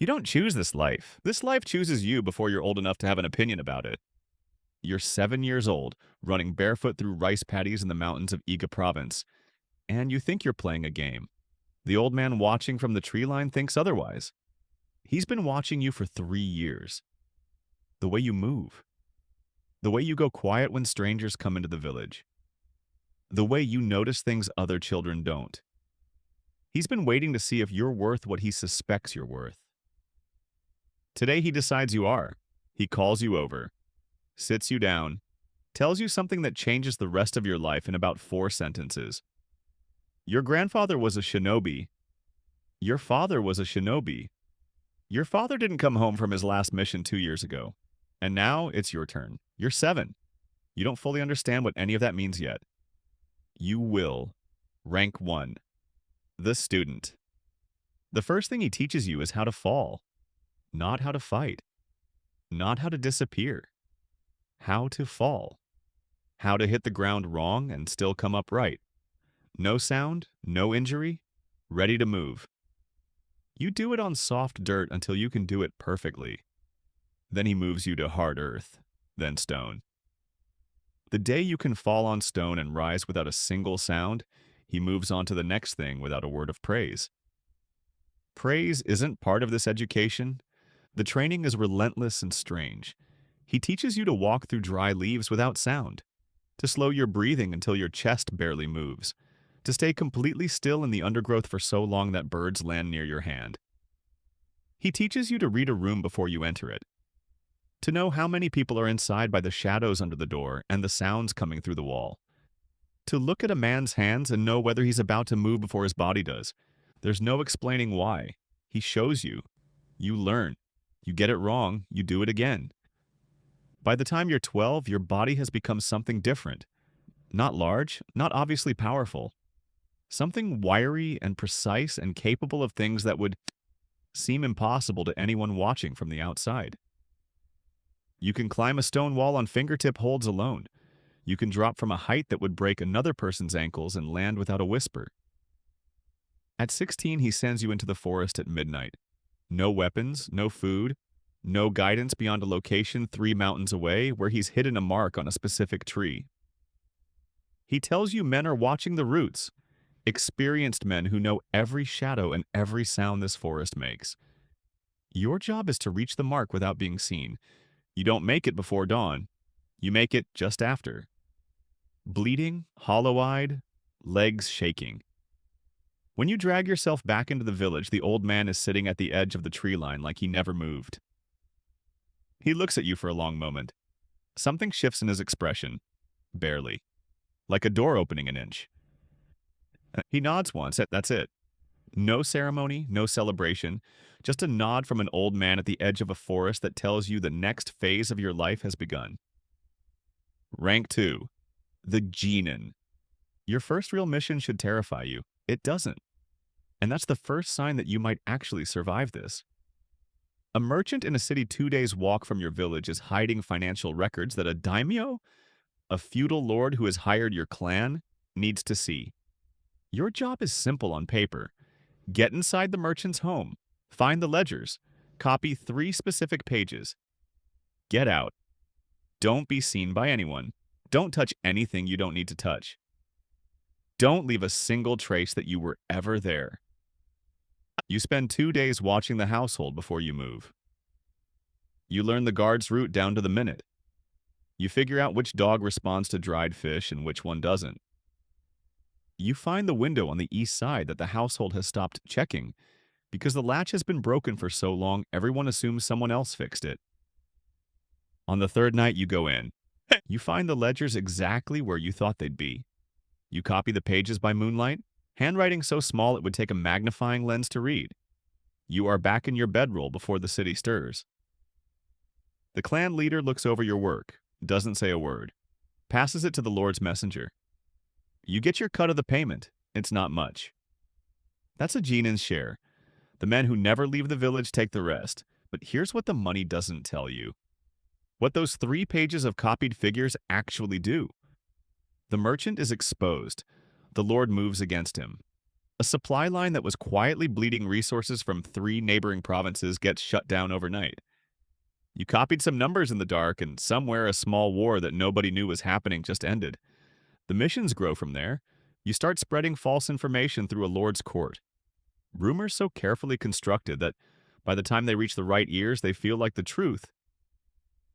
You don't choose this life. This life chooses you before you're old enough to have an opinion about it. You're 7 years old, running barefoot through rice paddies in the mountains of Iga Province, and you think you're playing a game. The old man watching from the tree line thinks otherwise. He's been watching you for 3 years. The way you move. The way you go quiet when strangers come into the village. The way you notice things other children don't. He's been waiting to see if you're worth what he suspects you're worth. Today he decides you are. He calls you over, sits you down, tells you something that changes the rest of your life in about 4 sentences. Your grandfather was a shinobi. Your father was a shinobi. Your father didn't come home from his last mission 2 years ago. And now it's your turn. You're 7. You don't fully understand what any of that means yet. You will. Rank 1. The student. The first thing he teaches you is how to fall. Not how to fight. Not how to disappear. How to fall. How to hit the ground wrong and still come up right. No sound, no injury, ready to move. You do it on soft dirt until you can do it perfectly. Then he moves you to hard earth, then stone. The day you can fall on stone and rise without a single sound, he moves on to the next thing without a word of praise. Praise isn't part of this education. The training is relentless and strange. He teaches you to walk through dry leaves without sound, to slow your breathing until your chest barely moves, to stay completely still in the undergrowth for so long that birds land near your hand. He teaches you to read a room before you enter it, to know how many people are inside by the shadows under the door and the sounds coming through the wall, to look at a man's hands and know whether he's about to move before his body does. There's no explaining why. He shows you. You learn. You get it wrong, you do it again. By the time you're 12, your body has become something different. Not large, not obviously powerful. Something wiry and precise and capable of things that would seem impossible to anyone watching from the outside. You can climb a stone wall on fingertip holds alone. You can drop from a height that would break another person's ankles and land without a whisper. At 16, he sends you into the forest at midnight. No weapons, no food, no guidance beyond a location 3 mountains away where he's hidden a mark on a specific tree. He tells you men are watching the roots, experienced men who know every shadow and every sound this forest makes. Your job is to reach the mark without being seen. You don't make it before dawn. You make it just after. Bleeding, hollow-eyed, legs shaking. When you drag yourself back into the village, the old man is sitting at the edge of the tree line like he never moved. He looks at you for a long moment. Something shifts in his expression. Barely. Like a door opening an inch. He nods once, that's it. No ceremony, no celebration, just a nod from an old man at the edge of a forest that tells you the next phase of your life has begun. Rank 2. The Genin. Your first real mission should terrify you. It doesn't. And that's the first sign that you might actually survive this. A merchant in a city 2 days' walk from your village is hiding financial records that a daimyo, a feudal lord who has hired your clan, needs to see. Your job is simple on paper. Get inside the merchant's home, find the ledgers, copy 3 specific pages. Get out. Don't be seen by anyone. Don't touch anything you don't need to touch. Don't leave a single trace that you were ever there. You spend 2 days watching the household before you move. You learn the guard's route down to the minute. You figure out which dog responds to dried fish and which one doesn't. You find the window on the east side that the household has stopped checking because the latch has been broken for so long everyone assumes someone else fixed it. On the 3rd night you go in. You find the ledgers exactly where you thought they'd be. You copy the pages by moonlight, handwriting so small it would take a magnifying lens to read. You are back in your bedroll before the city stirs. The clan leader looks over your work, doesn't say a word, passes it to the Lord's messenger. You get your cut of the payment. It's not much. That's a Genin's share. The men who never leave the village take the rest. But here's what the money doesn't tell you. What those 3 pages of copied figures actually do. The merchant is exposed. The Lord moves against him. A supply line that was quietly bleeding resources from 3 neighboring provinces gets shut down overnight. You copied some numbers in the dark, and somewhere a small war that nobody knew was happening just ended. The missions grow from there. You start spreading false information through a lord's court. Rumors so carefully constructed that by the time they reach the right ears, they feel like the truth.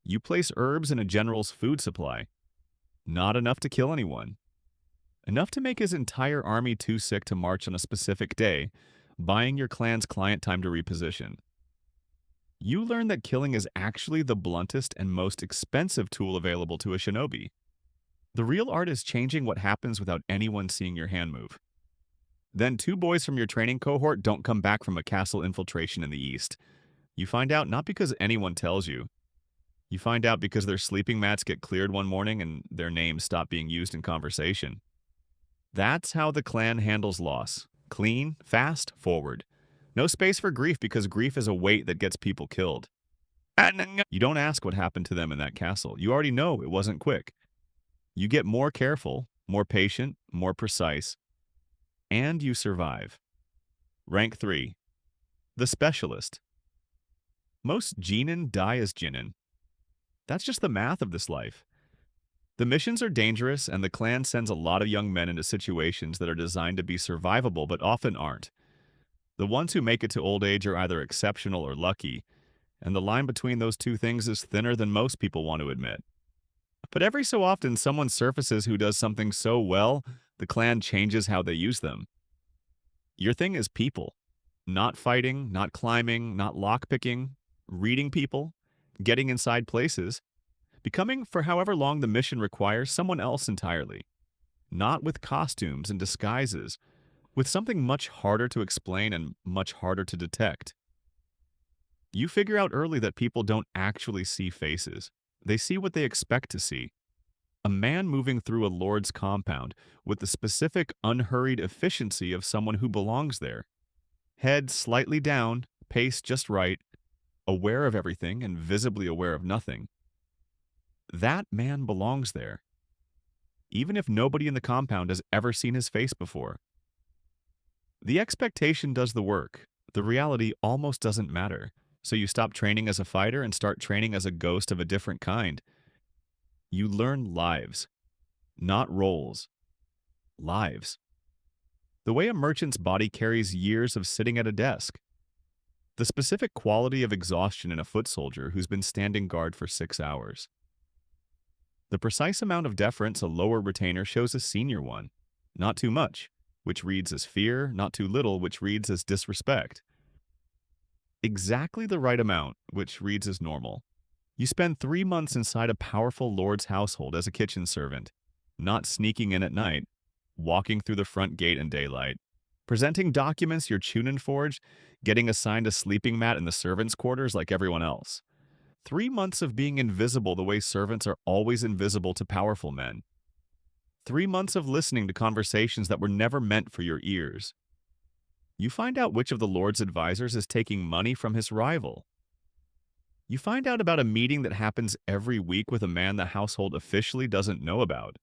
You place herbs in a general's food supply. Not enough to kill anyone. Enough to make his entire army too sick to march on a specific day, buying your clan's client time to reposition. You learn that killing is actually the bluntest and most expensive tool available to a shinobi. The real art is changing what happens without anyone seeing your hand move. Then 2 boys from your training cohort don't come back from a castle infiltration in the east. You find out not because anyone tells you. You find out because their sleeping mats get cleared one morning and their names stop being used in conversation. That's how the clan handles loss. Clean, fast, forward. No space for grief because grief is a weight that gets people killed. You don't ask what happened to them in that castle. You already know it wasn't quick. You get more careful, more patient, more precise, and you survive. Rank 3. The Specialist. Most Genin die as Genin. That's just the math of this life. The missions are dangerous, and the clan sends a lot of young men into situations that are designed to be survivable but often aren't. The ones who make it to old age are either exceptional or lucky, and the line between those two things is thinner than most people want to admit. But every so often, someone surfaces who does something so well, the clan changes how they use them. Your thing is people. Not fighting, not climbing, not lockpicking, reading people, getting inside places, becoming, for however long the mission requires, someone else entirely. Not with costumes and disguises, with something much harder to explain and much harder to detect. You figure out early that people don't actually see faces. They see what they expect to see. A man moving through a lord's compound with the specific unhurried efficiency of someone who belongs there. Head slightly down, pace just right, aware of everything and visibly aware of nothing. That man belongs there, even if nobody in the compound has ever seen his face before. The expectation does the work. The reality almost doesn't matter. So you stop training as a fighter and start training as a ghost of a different kind. You learn lives, not roles. Lives. The way a merchant's body carries years of sitting at a desk. The specific quality of exhaustion in a foot soldier who's been standing guard for 6 hours. The precise amount of deference a lower retainer shows a senior one. Not too much, which reads as fear, not too little, which reads as disrespect. Exactly the right amount, which reads as normal. You spend 3 months inside a powerful lord's household as a kitchen servant, not sneaking in at night, walking through the front gate in daylight, presenting documents your chunin forged, getting assigned a sleeping mat in the servants' quarters like everyone else. 3 months of being invisible the way servants are always invisible to powerful men. 3 months of listening to conversations that were never meant for your ears. You find out which of the Lord's advisors is taking money from his rival. You find out about a meeting that happens every week with a man the household officially doesn't know about.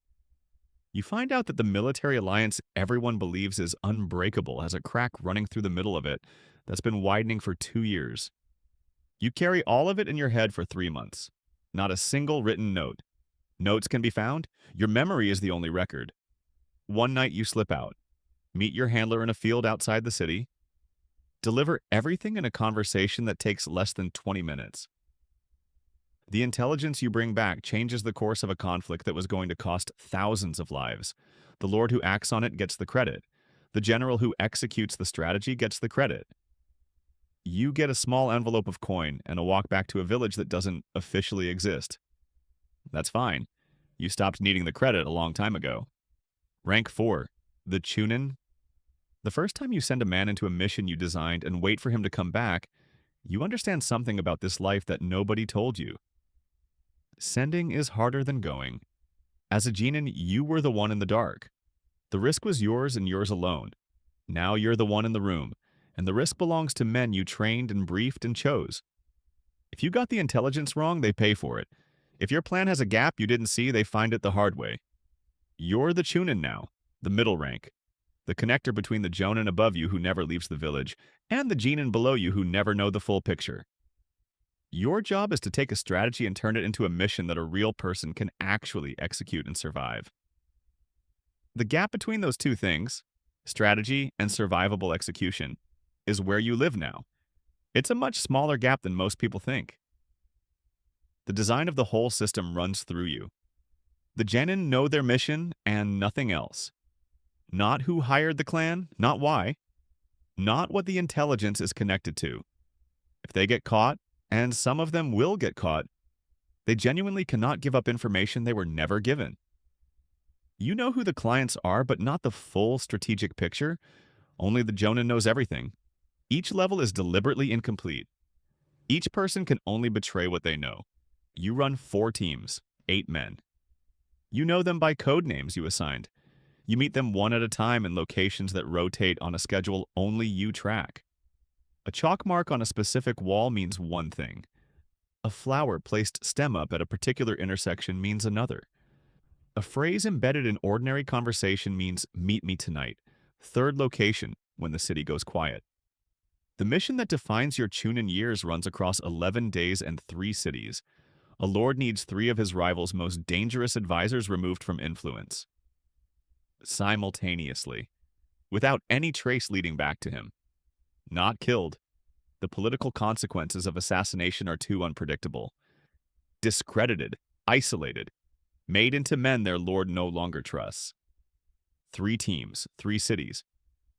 You find out that the military alliance everyone believes is unbreakable has a crack running through the middle of it that's been widening for 2 years. You carry all of it in your head for 3 months. Not a single written note. Notes can be found. Your memory is the only record. One night you slip out. Meet your handler in a field outside the city. Deliver everything in a conversation that takes less than 20 minutes. The intelligence you bring back changes the course of a conflict that was going to cost thousands of lives. The lord who acts on it gets the credit. The general who executes the strategy gets the credit. You get a small envelope of coin and a walk back to a village that doesn't officially exist. That's fine. You stopped needing the credit a long time ago. Rank 4. The Chunin. The first time you send a man into a mission you designed and wait for him to come back, you understand something about this life that nobody told you. Sending is harder than going. As a Genin, you were the one in the dark. The risk was yours and yours alone. Now you're the one in the room, and the risk belongs to men you trained and briefed and chose. If you got the intelligence wrong, they pay for it. If your plan has a gap you didn't see, they find it the hard way. You're the Chunin now, the middle rank. the connector between the Jonin above you who never leaves the village, and the Genin below you who never know the full picture. Your job is to take a strategy and turn it into a mission that a real person can actually execute and survive. The gap between those two things, strategy and survivable execution, is where you live now. It's a much smaller gap than most people think. The design of the whole system runs through you. The Genin know their mission and nothing else. Not who hired the clan, not why, not what the intelligence is connected to. If they get caught, and some of them will get caught, they genuinely cannot give up information they were never given. You know who the clients are, but not the full strategic picture. Only the Jonin knows everything. Each level is deliberately incomplete. Each person can only betray what they know. You run 4 teams, 8 men. You know them by code names you assigned. You meet them one at a time in locations that rotate on a schedule only you track. A chalk mark on a specific wall means one thing. A flower placed stem up at a particular intersection means another. A phrase embedded in ordinary conversation means meet me tonight, third location when the city goes quiet. The mission that defines your Chunin years runs across 11 days and 3 cities. A lord needs 3 of his rival's most dangerous advisors removed from influence. Simultaneously, without any trace leading back to him. Not killed. The political consequences of assassination are too unpredictable. Discredited, isolated, made into men their lord no longer trusts. 3 teams, 3 cities.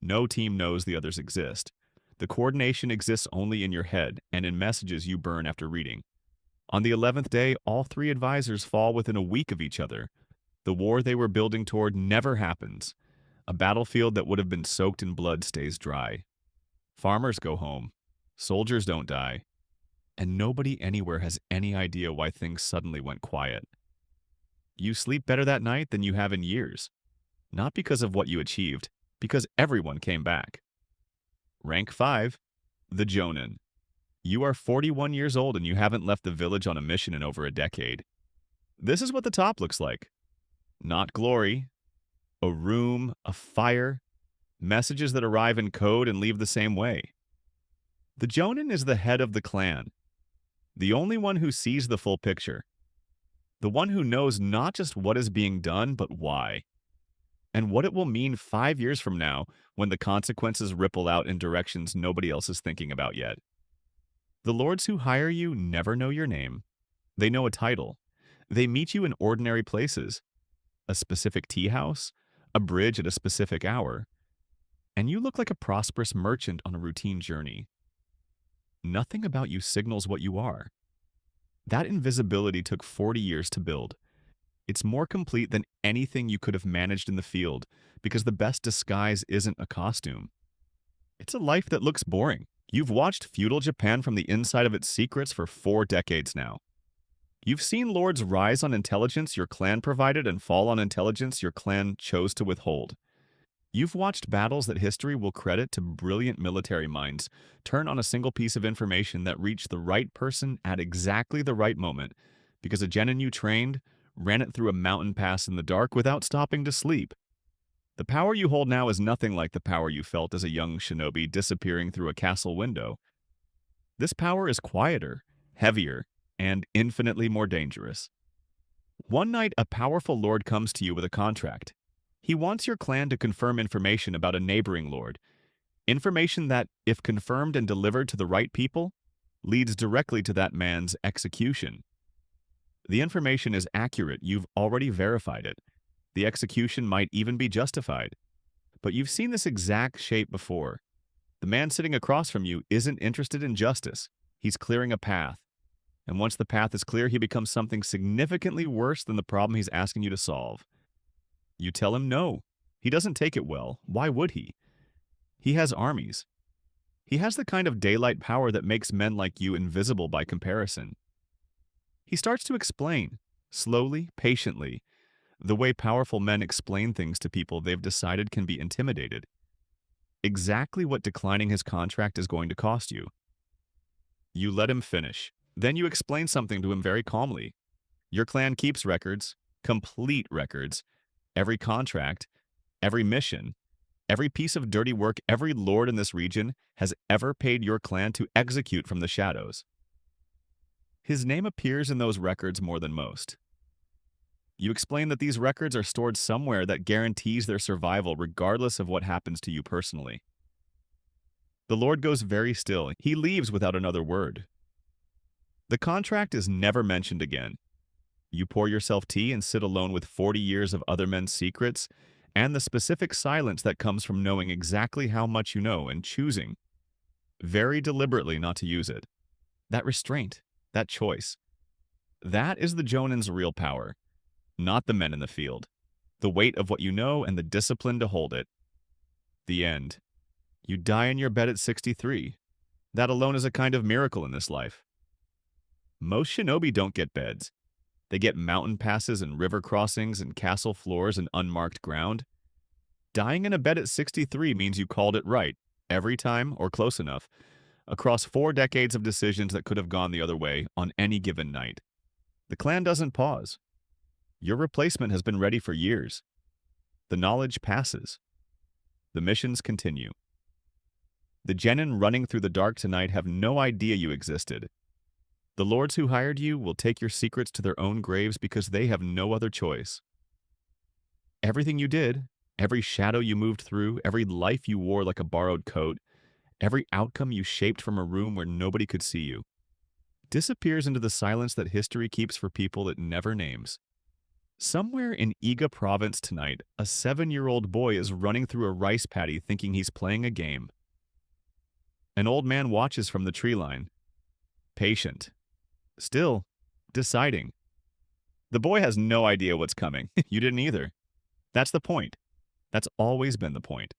No team knows the others exist. The coordination exists only in your head and in messages you burn after reading. On the 11th day, all 3 advisors fall within a week of each other. The war they were building toward never happens. A battlefield that would have been soaked in blood stays dry. Farmers go home. Soldiers don't die. And nobody anywhere has any idea why things suddenly went quiet. You sleep better that night than you have in years. Not because of what you achieved, because everyone came back. Rank 5, the Jonin. You are 41 years old and you haven't left the village on a mission in over a decade. This is what the top looks like. Not glory. A room, a fire, messages that arrive in code and leave the same way. The Jonin is the head of the clan, the only one who sees the full picture, the one who knows not just what is being done, but why, and what it will mean 5 years from now when the consequences ripple out in directions nobody else is thinking about yet. The lords who hire you never know your name. They know a title. They meet you in ordinary places, a specific tea house, a bridge at a specific hour, and you look like a prosperous merchant on a routine journey. Nothing about you signals what you are. That invisibility took 40 years to build. It's more complete than anything you could have managed in the field because the best disguise isn't a costume. It's a life that looks boring. You've watched feudal Japan from the inside of its secrets for 4 decades now. You've seen lords rise on intelligence your clan provided and fall on intelligence your clan chose to withhold. You've watched battles that history will credit to brilliant military minds turn on a single piece of information that reached the right person at exactly the right moment because a genin you trained ran it through a mountain pass in the dark without stopping to sleep. The power you hold now is nothing like the power you felt as a young shinobi disappearing through a castle window. This power is quieter, heavier, and infinitely more dangerous. One night, a powerful lord comes to you with a contract. He wants your clan to confirm information about a neighboring lord, information that, if confirmed and delivered to the right people, leads directly to that man's execution. The information is accurate, you've already verified it. The execution might even be justified. But you've seen this exact shape before. The man sitting across from you isn't interested in justice. He's clearing a path. And once the path is clear, he becomes something significantly worse than the problem he's asking you to solve. You tell him no. He doesn't take it well. Why would he? He has armies. He has the kind of daylight power that makes men like you invisible by comparison. He starts to explain, slowly, patiently, the way powerful men explain things to people they've decided can be intimidated. Exactly what declining his contract is going to cost you. You let him finish. Then you explain something to him very calmly. Your clan keeps records, complete records, every contract, every mission, Every piece of dirty work every lord in this region has ever paid your clan to execute from the shadows. His name appears in those records more than most. You explain that these records are stored somewhere that guarantees their survival regardless of what happens to you personally. The Lord goes very still. He leaves without another word. The contract is never mentioned again. You pour yourself tea and sit alone with 40 years of other men's secrets and the specific silence that comes from knowing exactly how much you know and choosing, very deliberately, not to use it. That restraint, that choice. That is the Jonin's real power, not the men in the field. The weight of what you know and the discipline to hold it. The end. You die in your bed at 63. That alone is a kind of miracle in this life. Most shinobi don't get beds. They get mountain passes and river crossings and castle floors and unmarked ground. Dying in a bed at 63 means you called it right, every time or close enough, across 4 decades of decisions that could have gone the other way on any given night. The clan doesn't pause. Your replacement has been ready for years. The knowledge passes. The missions continue. The genin running through the dark tonight have no idea you existed. The lords who hired you will take your secrets to their own graves because they have no other choice. Everything you did, every shadow you moved through, every life you wore like a borrowed coat, every outcome you shaped from a room where nobody could see you, disappears into the silence that history keeps for people it never names. Somewhere in Iga Province tonight, a 7-year-old boy is running through a rice paddy thinking he's playing a game. An old man watches from the tree line, patient, still deciding. The boy has no idea what's coming. You didn't either. That's the point. That's always been the point.